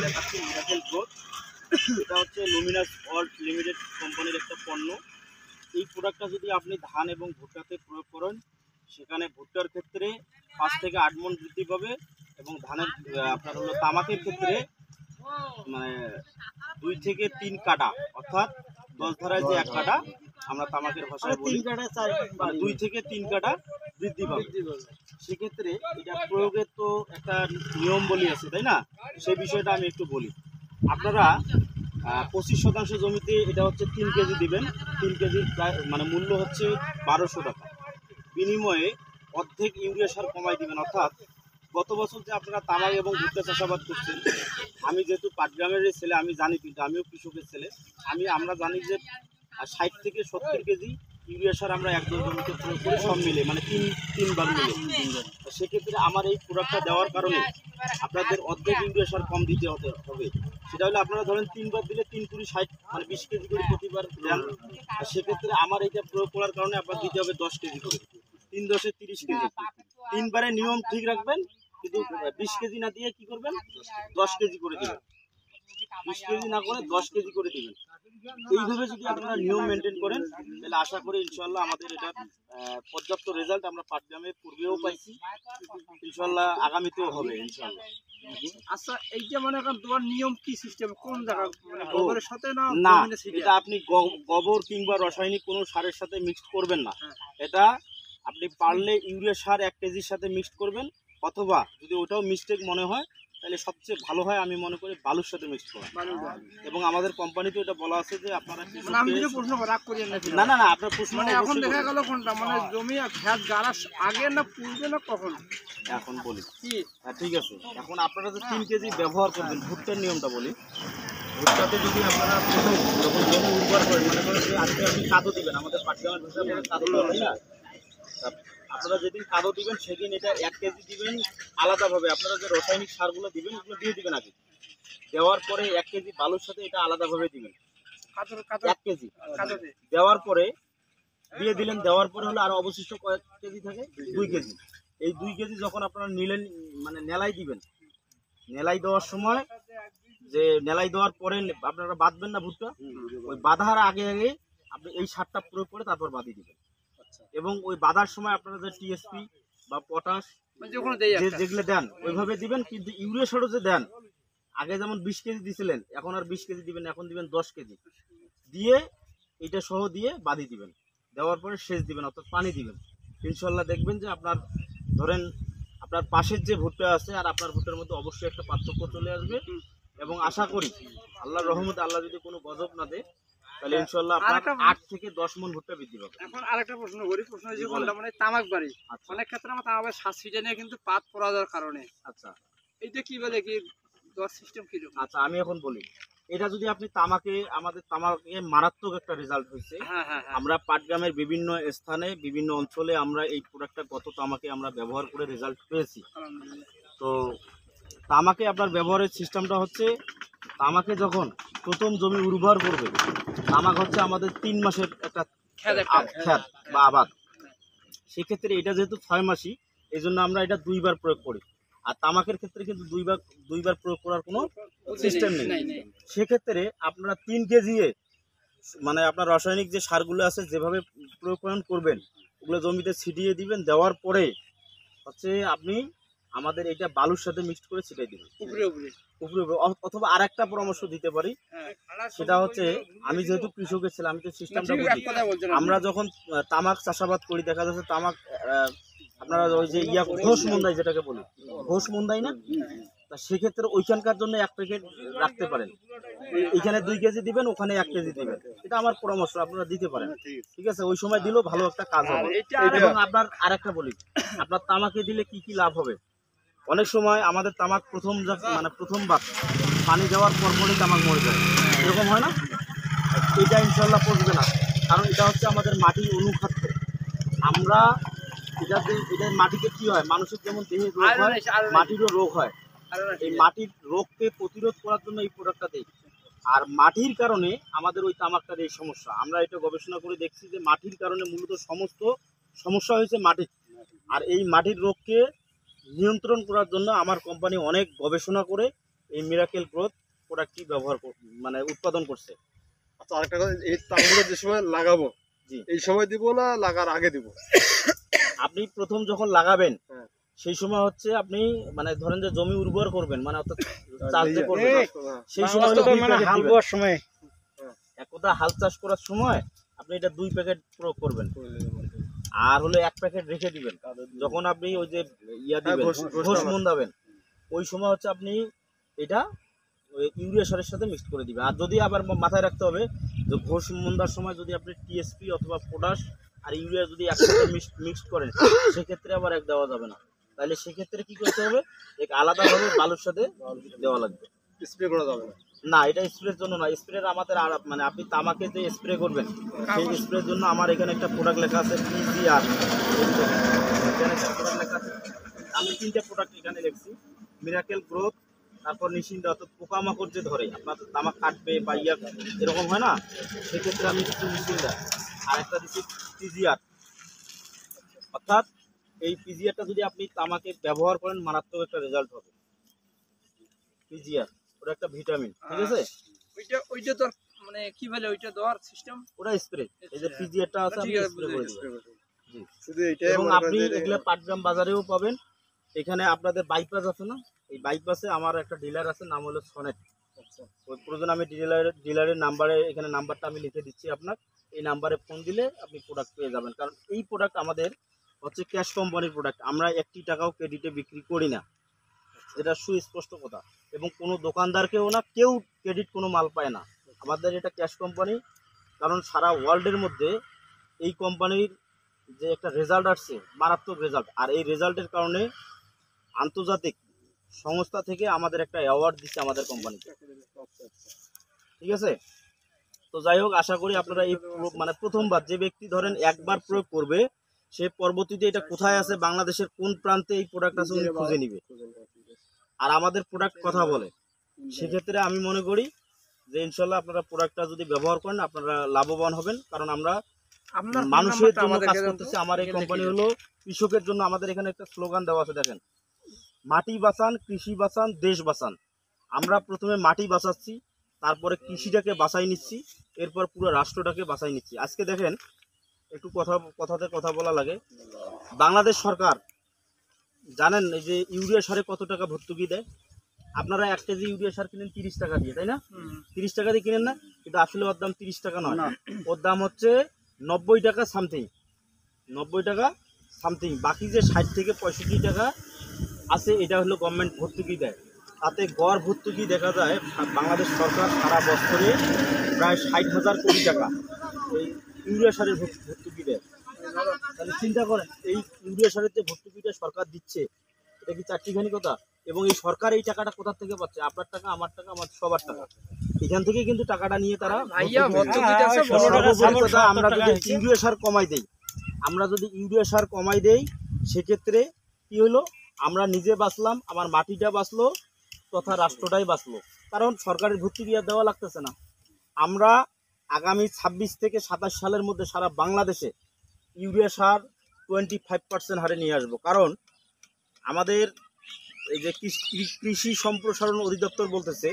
দেখাচ্ছি miracle growth. এটা হচ্ছে লুমিনাস ওয়ার্ল্ড লিমিটেড কোম্পানির একটা পণ্য। এই প্রোডাক্টটা যদি আপনি ধান এবং ভুট্টাতে প্রয়োগ করেন, সেখানে ভুট্টার ক্ষেত্রে 5 থেকে 8 মণ বৃদ্ধি পাবে এবং ধানের আপনার হলো তামাকের ক্ষেত্রে মানে 2 থেকে 3 কাটা, অর্থাৎ 10 ধারায় যে 1 কাটা আমরা তামাকের ভাষায় বলি, 2 থেকে 3 কাটা বৃদ্ধি পাবে। সেক্ষেত্রে এটা প্রয়োগের তো একটা নিয়ম বলি আছে, তাই না? সেই বিষয়টা আমি একটু বলি। আপনারা 25% জমিতে এটা হচ্ছে 3 কেজি দিবেন। 3 কেজির প্রায় মানে মূল্য হচ্ছে 1200 টাকা। বিনিময়ে অর্ধেক ইউরিয়া সার কমাই দিবেন। অর্থাৎ গত বছর যে আপনারা তামাক এবং ভুট্টা চাষাবাদ করছেন, আমি যেহেতু পাটগ্রামের ছেলে আমি জানি, কিন্তু আমিও কৃষকের ছেলে, আমরা জানি যে 60 থেকে 70 কেজি ইউরিয়া সার আমরা একদম জমিতে প্রয়োগ করি, সব মিলে মানে তিনবার মিলে। সেক্ষেত্রে আমার এই প্রোডাক্টটা দেওয়ার কারণে আপনাদের অর্ধেক ইউরিয়া সার কম দিতে হবে। সেটা হলে আপনারা ধরেন 3 বার দিলে 3 কুড়ি 60 মানে 20 কেজি করে প্রতিবার দেন। সেক্ষেত্রে আমার এইটা প্রয়োগ করার কারণে আপনার দিতে হবে 10 কেজি করে, 3 10 30 কেজি। 3 বারে নিয়ম ঠিক রাখবেন, কিন্তু 20 কেজি না দিয়ে কি করবেন, 10 কেজি করে দিবেন। 20 কেজি না করে 10 কেজি করে দিবেন। এইভাবে যদি আপনারা নিয়ম মেনটেন করেন, তাহলে আশা করি ইনশাল্লাহ আমাদের এটা পর্যাপ্ত রেজাল্ট আমরা পাটগ্রামের পূর্বেও পাইছি, ইনশাল্লাহ আগামীতেও হবে ইনশাল্লাহ। আচ্ছা, এইটা মনে করেন তোমার নিয়ম কি সিস্টেম, কোন জায়গা মানে গোবরের সাথে না? এটা আপনি গোবর কিংবা রাসায়নিক কোনো সারের সাথে মিক্সড করবেন না। এটা আপনি পারলে ইউরিয়া সার 1 কেজির সাথে মিক্সড করবেন, অথবা যদি ওটাও মিস্টেক মনে হয় তাহলে সবচেয়ে ভালো হয় আমি মনে করি বালুর সাথে মিক্সড করা। এবং আমাদের কোম্পানিতে এটা বলা আছে যে আপনারা আমি কিছু প্রশ্ন রাগ করি না না না আপনার প্রশ্ন মানে এখন দেখা গেল কোনটা মানে জমি খেত গাড়া আগে না পূর্বে না কখন? এখন বলি কি, ঠিক আছে। এখন আপনারা যে 3 কেজি ব্যবহার করবেন, ভুট্টার নিয়মটা বলি। ভুট্টাতে যদি আপনারা প্রথম যখন জমি উর্বর করেন, মনে করেন যে আজকে আপনি কাদো দিবেন, আমাদের পাটগ্রামের ভাষায় বলে কাদো দেওয়া হয় না, আপনারা যেদিন কাদো দিবেন সেদিন এটা 1 কেজি দিবেন আলাদাভাবে। আপনারা যে রাসায়নিক সারগুলো দিবেন ওগুলো দিয়ে দিবেন আগে, দেওয়ার পরে 1 কেজি বালুর সাথে এটা আলাদাভাবে দিবেন। 1 কেজি দেওয়ার পরে দিয়ে দিলেন, দেওয়ার পরে হলো আর অবশিষ্ট কয়েক কেজি থাকে, 2 কেজি। এই 2 কেজি যখন আপনারা নিলেন মানে নেলাই দিবেন, নেলাই দেওয়ার সময় যে নেলাই দেওয়ার পরে আপনারা বাঁধবেন না ভুট্টা, ওই বাঁধার আগে আগে আপনি এই সারটা প্রয়োগ করে তারপর বাঁধিয়ে দিবেন। এবং ওই বাঁধার সময় আপনারা যে টিএসপি বা পটাশ যেগুলো দেন ওইভাবে দিবেন। কিন্তু ইউরিয়া সারও যে দেন, আগে যেমন 20 কেজি দিছিলেন, এখন আর 20 কেজি দিবেন, এখন দিবেন 10 কেজি দিয়ে এটা সহ দিয়ে বাঁধিয়ে দিবেন। দেওয়ার পরে সেচ দিবেন, অর্থাৎ পানি দিবেন। ইনশাল্লাহ দেখবেন যে আপনার ধরেন আপনার পাশের যে ভুট্টা আছে আর আপনার ভুট্টার মধ্যে অবশ্যই একটা পার্থক্য চলে আসবে। এবং আশা করি আল্লাহর রহমতে, আল্লাহ যদি কোনো গজব না দেয়, তাহলে ইনশাআল্লাহ আপনার 8 থেকে 10 মণ ভুট্টা বৃদ্ধি পাবে। এখন আরেকটা প্রশ্ন করি, প্রশ্ন যে বললাম মানে তামাক বাড়ি, অনেক ক্ষেত্রে আমরা তামাক শ্বাস ছিটে নিয়ে কিন্তু পাত পড়া যাওয়ার কারণে, আচ্ছা এইটা কি বলে কি দর সিস্টেম কি? আচ্ছা আমি এখন বলি, এটা যদি আপনি তামাকে, আমাদের তামাকে মারাত্মক একটা রেজাল্ট হয়েছে। আমরা পাটগ্রামের বিভিন্ন স্থানে বিভিন্ন অঞ্চলে আমরা এই প্রোডাক্টটা গত তামাকে আমরা ব্যবহার করে রেজাল্ট পেয়েছি। তো তামাকে আপনার ব্যবহারের সিস্টেমটা হচ্ছে, তামাকে যখন প্রথম জমি উর্বর করবে, তামাক হচ্ছে আমাদের 3 মাসের একটা খ্যাত বা আবাদ। সেক্ষেত্রে এটা যেহেতু 6 মাসই, এই জন্য আমরা এটা 2 বার প্রয়োগ করি। আর তামাকের ক্ষেত্রে কিন্তু 2 বার প্রয়োগ করার কোনো সিস্টেম নেই। সেক্ষেত্রে আপনারা 3 কেজি মানে আপনার রাসায়নিক যে সারগুলো আছে যেভাবে প্রয়োগ করবেন, ওগুলো জমিতে ছিটিয়ে দিবেন। দেওয়ার পরে হচ্ছে আপনি আমাদের এটা বালুর সাথে মিক্সড করে ছিটিয়ে দিবেন উপরে উপরে। অথবা আর একটা পরামর্শ দিতে পারি, সেটা হচ্ছে আমি যেহেতু কৃষকের ছেলে, আমি তো সিস্টেমটা বুঝি। আমরা যখন তামাক চাষাবাদ করি, দেখা যাচ্ছে তামাক আপনারা ওই যে ঘোষ মন্দাই যেটাকে বলি, ঘোষ মন্দাই না, তা সেক্ষেত্রে ওইখানকার জন্য 1 প্যাকেট রাখতে পারেন। এখানে 2 কেজি দিবেন, ওখানে 1 কেজি দিবেন। এটা আমার পরামর্শ, আপনারা দিতে পারেন, ঠিক আছে? ওই সময় দিলেও ভালো একটা কাজ হবে। এবং আপনার আরেকটা বলি, আপনার তামাকে দিলে কি কি লাভ হবে। অনেক সময় আমাদের তামাক প্রথমবার পানি দেওয়ার পরপরই তামাক মরে যায়, এরকম হয় না? এটা ইনশাল্লাহ পচবে না, কারণ এটা হচ্ছে আমাদের মাটির অনুখাদ্য। আমরা এটার মাটিতে কি হয়, মানুষের যেমন দেহে রোগ হয়, মাটিরও রোগ হয়। এই মাটির রোগকে প্রতিরোধ করার জন্য এই প্রোডাক্টটা দেই। আর মাটির কারণে আমাদের ওই তামাকটার এই সমস্যা, আমরা এটা গবেষণা করে দেখছি যে মাটির কারণে মূলত সমস্ত সমস্যা হয়েছে মাটির। আর এই মাটির রোগকে নিয়ন্ত্রণ করার জন্য আমার কোম্পানি অনেক গবেষণা করে এই মিরাকেল গ্রোথ প্রোডাক্টটি মানে উৎপাদন করছে। আচ্ছা, আরেকটা কথা, এই তালগুলো যে সময় লাগাবো, জি, এই সময় দিব না লাগার আগে দিব? আপনি প্রথম যখন লাগাবেন হ্যাঁ। সেই সময় হচ্ছে আপনি মানে ধরেন যে জমি উর্বর করবেন, মানে অর্থাৎ চাষ যে করবেন সেই সময় হলো 2 প্যাকেট হাল দিবেন। বোয়ার সময় এক কথা হাল চাষ করার সময় আপনি এটা 2 প্যাকেট প্রয়োগ করবেন, আর হলো 1 প্যাকেট রেখে দিবেন। যখন আপনি ওই যে ইয়া দিবেন, ঘোষ মন্দাবেন, ওই সময় হচ্ছে আপনি এটা ওই ইউরিয়া সারের সাথে মিক্স করে দিবেন। আর যদি আবার মাথায় রাখতে হবে যে ঘোষ মন্দার সময় যদি আপনি টিএসপি অথবা পটাশ আর ইউরিয়া যদি একসাথে মিক্সড করেন, সেক্ষেত্রে আবার এক দেওয়া যাবে না। তাহলে সেক্ষেত্রে কি করতে হবে, এক আলাদাভাবে বালুর সাথে দেওয়া লাগবে। স্প্রে করা যাবে না? না, এটা স্প্রের জন্য না। স্প্রের আমাদের মানে আপনি তামাকে যে স্প্রে করবেন সেই স্প্রের জন্য আমার এখানে একটা প্রোডাক্ট লেখা আছে পিজিআর। এখানে একটা প্রোডাক্ট লেখা আছে, আমি 3টে প্রোডাক্ট এখানে লিখছি, মিরাকেল গ্রোথ, তারপর নিশ্চিন্ত, অর্থাৎ পোকামাকড় যে ধরে আপনার তামাক কাটবে বা ইয়া এরকম হয় না, সেক্ষেত্রে আমি কিছু নিশ্চিন্ত, আর একটা দিচ্ছি পিজিআর। অর্থাৎ এই পিজিআরটা যদি আপনি তামাকে ব্যবহার করেন মারাত্মক একটা রেজাল্ট হবে। পিজিআর ওটা একটা ভিটামিন, ঠিক আছে? ওইটা তো মানে কি বলে ওইটা দেওয়ার সিস্টেম, ওটা স্প্রে। এই যে পিজিআরটা আছে আমি স্প্রে করে দেব। জি, শুধু এটাই। এবং আপনি এগুলা পাটগ্রাম বাজারেও পাবেন। এখানে আপনাদের বাইপাস আছে না, এই বাইপাসে আমার একটা ডিলার আছে, নাম হলো সনেট। আচ্ছা, ওই প্রয়োজন আমি ডিলারের নাম্বারে, এখানে নাম্বারটা আমি লিখে দিচ্ছি আপনার, এই নাম্বারে ফোন দিলে আপনি প্রোডাক্ট পেয়ে যাবেন। কারণ এই প্রোডাক্ট আমাদের হচ্ছে ক্যাশ কোম্পানির প্রোডাক্ট, আমরা 1টি টাকাও ক্রেডিটে বিক্রি করি না, যেটা সুস্পষ্ট কথা। এবং কোনো দোকানদারকেও না, কেউ ক্রেডিট কোনো মাল পায় না, আমাদের এটা ক্যাশ কোম্পানি। কারণ সারা ওয়ার্ল্ডের মধ্যে এই কোম্পানির যে একটা রেজাল্ট আসছে, মারাত্মক রেজাল্ট, আর এই রেজাল্টের কারণে আন্তর্জাতিক সংস্থা থেকে আমাদের একটা অ্যাওয়ার্ড দিচ্ছে আমাদের কোম্পানিকে, ঠিক আছে? তো যাই হোক, আশা করি আপনারা এই মানে প্রথমবার যে ব্যক্তি ধরেন একবার প্রয়োগ করবে, সে পরবর্তীতে এটা কোথায় আছে, বাংলাদেশের কোন প্রান্তে এই প্রোডাক্ট আছে উনি খুঁজে নিবে, আর আমাদের প্রোডাক্ট কথা বলে। সেক্ষেত্রে আমি মনে করি যে ইনশাল্লাহ আপনারা প্রোডাক্টটা যদি ব্যবহার করেন আপনারা লাভবান হবেন। কারণ আমরা মানুষের জন্য কাজ করতেছি। আমার এই কোম্পানি হলো কৃষকের জন্য। আমাদের এখানে একটা স্লোগান দেওয়া আছে, দেখেন, মাটি বাঁচান, কৃষি বাঁচান, দেশ বাঁচান। আমরা প্রথমে মাটি বাঁচাচ্ছি, তারপরে কৃষিটাকে বাঁচাই নিচ্ছি, এরপর পুরো রাষ্ট্রটাকে বাঁচাই নিচ্ছি। আজকে দেখেন, একটু কথাতে কথা বলা লাগে, বাংলাদেশ সরকার জানেন এই যে ইউরিয়া সারে কত টাকা ভর্তুকি দেয়? আপনারা 1 কেজি ইউরিয়া সার কিনেন 30 টাকা দিয়ে, তাই না? 30 টাকা দিয়ে কিনেন না? কিন্তু আসলে ওর দাম 30 টাকা নয়, ওর দাম হচ্ছে 90 টাকা সামথিং, 90 টাকা সামথিং। বাকি যে 60 থেকে 65 টাকা আছে, এটা হলো গভর্নমেন্ট ভর্তুকি দেয়। তাতে গড় ভর্তুকি দেখা যায় বাংলাদেশ সরকার সারা বছরে প্রায় 60,000 কোটি টাকা এই ইউরিয়া সারের ভর্তুকি দেয়। তাহলে চিন্তা করেন, এই ইউরিয়া সারের যে ভর্তুকিটা সরকার দিচ্ছে, এটা কি চারটিখানি কথা? এবং এই সরকার এই টাকাটা কোথা থেকে পাচ্ছে? আপনার টাকা, আমার টাকা, আমার সবার টাকা। এখান থেকে কিন্তু টাকাটা নিয়ে তারা আমরা যদি ইউরিয়া সার কমাই দেই, সেক্ষেত্রে কি হলো, আমরা নিজে বাঁচলাম, আমার মাটিটা বাঁচলো, তথা রাষ্ট্রটাই বাঁচলো। কারণ সরকারের ভর্তুকি আর দেওয়া লাগতেছে না। আমরা আগামী 26 থেকে 27 সালের মধ্যে সারা বাংলাদেশে ইউরিয়া সার 25% হারে নিয়ে আসবো। কারণ আমাদের এই যে কৃষি সম্প্রসারণ অধিদপ্তর বলতেছে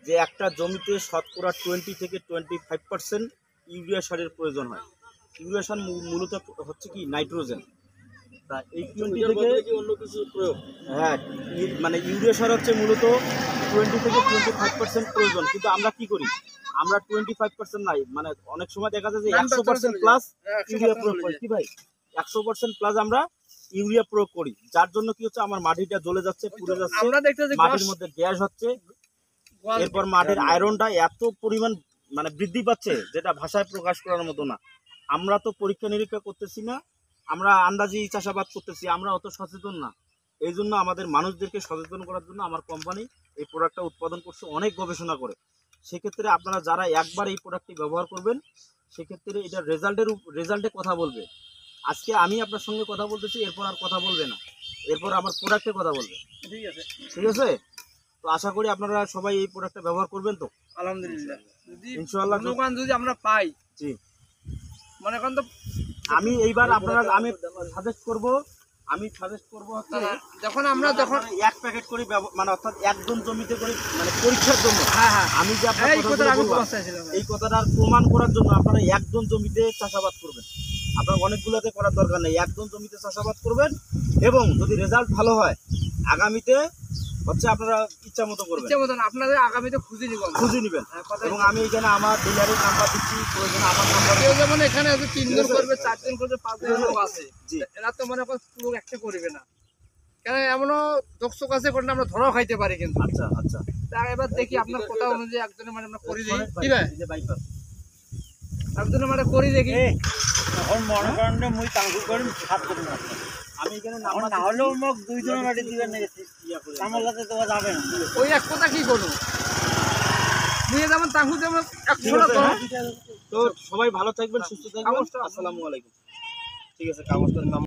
যে একটা জমিতে শতকরা 20 থেকে 25% ইউরিয়া সারের প্রয়োজন হয়। ইউরিয়া সার মূলত হচ্ছে কি নাইট্রোজেন। তা এই 20 থেকে অন্য কিছু প্রয়োগ, হ্যাঁ, মানে ইউরিয়া সার হচ্ছে মূলত 20 থেকে 25% প্রয়োজন। কিন্তু আমরা কি করি, আমরা 25% নাই, মানে অনেক সময় দেখা যায় যে 100% প্লাস ইউরিয়া প্রয়োগ করি। কি ভাই, 100% প্লাস আমরা ইউরিয়া প্রয়োগ করি, যার জন্য কি হচ্ছে, আমার মাটিটা জ্বলে যাচ্ছে, পুড়ে যাচ্ছে, মাটির মধ্যে গ্যাস হচ্ছে, এরপর মাটির আয়রনটা এত পরিমাণ মানে বৃদ্ধি পাচ্ছে, যেটা ভাষায় প্রকাশ করার মতো না। আমরা তো পরীক্ষা নিরীক্ষা করতেছি না, আমরা আন্দাজি চাষাবাদ করতেছি, আমরা অত সচেতন না। এই জন্য আমাদের মানুষদেরকে সচেতন করার জন্য আমার কোম্পানি এই প্রোডাক্টটা উৎপাদন করছে অনেক গবেষণা করে। সেক্ষেত্রে আপনারা যারা একবার এই প্রোডাক্টটি ব্যবহার করবেন, সেক্ষেত্রে এটা রেজাল্টে কথা বলবে। আজকে আমি আপনার সঙ্গে কথা বলতেছি, এরপর আর কথা বলবে না, এরপর আমার প্রোডাক্টে কথা বলবে। ঠিক আছে? তো আশা করি আপনারা সবাই এই প্রোডাক্টটা ব্যবহার করবেন। তো আলহামদুলিল্লাহ, যদি ইনশাআল্লাহ যদি আমরা পাই, জি, মনে করেন তো আমি এইবার আপনারা আমি সাজেস্ট করব, আমি সাজেস্ট করবো হচ্ছে যখন আমরা যখন এক প্যাকেট করে মানে অর্থাৎ একজন জমিতে করে মানে পরীক্ষার জন্য আমি যে আপনার এই কথাটা আমি বললাম, বলতে চাইছিলাম। এই কথাটার প্রমাণ করার জন্য আপনারা একজন জমিতে চাষাবাদ করবেন। আপনার অনেকগুলোতে করার দরকার নেই, একজন জমিতে চাষাবাদ করবেন এবং যদি রেজাল্ট ভালো হয় আগামীতে হচ্ছে আপনারা ইচ্ছা মতো করবেন, ইচ্ছে মতন আপনাদের আগামীতে খুঁজে নিব, খুঁজে নেবেন। এবং আমি এখানে আমার ডিলারের নাম্বার দিচ্ছি, প্রয়োজনে আমার নাম্বার কেউ যেমন এখানে হয়তো 3 জন করবে, 4 জন করবে, 5 জন লোক আছে, জি এরা তো মনে করেন পুরো একটা করবে না, কারণ এমনও দর্শক আছে করলে আমরা ধরাও খাইতে পারি কিন্তু। আচ্ছা আচ্ছা তা এবার দেখি আপনার কথা অনুযায়ী একজনের মানে আমরা করে দিই, কি ভাই এই যে বাইপাস একজনের মানে করি দেখি। এখন মনে করেন যে মুই তাঙ্গু করি সাত করি না, আমি এখানে এখন নাম্বার না হলেও মোক দুইজনের বাড়ি দিবেন না, আমার লাতে তো যাবে না। ওই এক কথা কি করবো, মুই যেমন তাঙ্গু যেমন ঠিক 100 আছে, ধরো। তো সবাই ভালো থাকবেন, সুস্থ থাকবেন, আসসালামু আলাইকুম। ঠিক আছে, কাগজটার নাম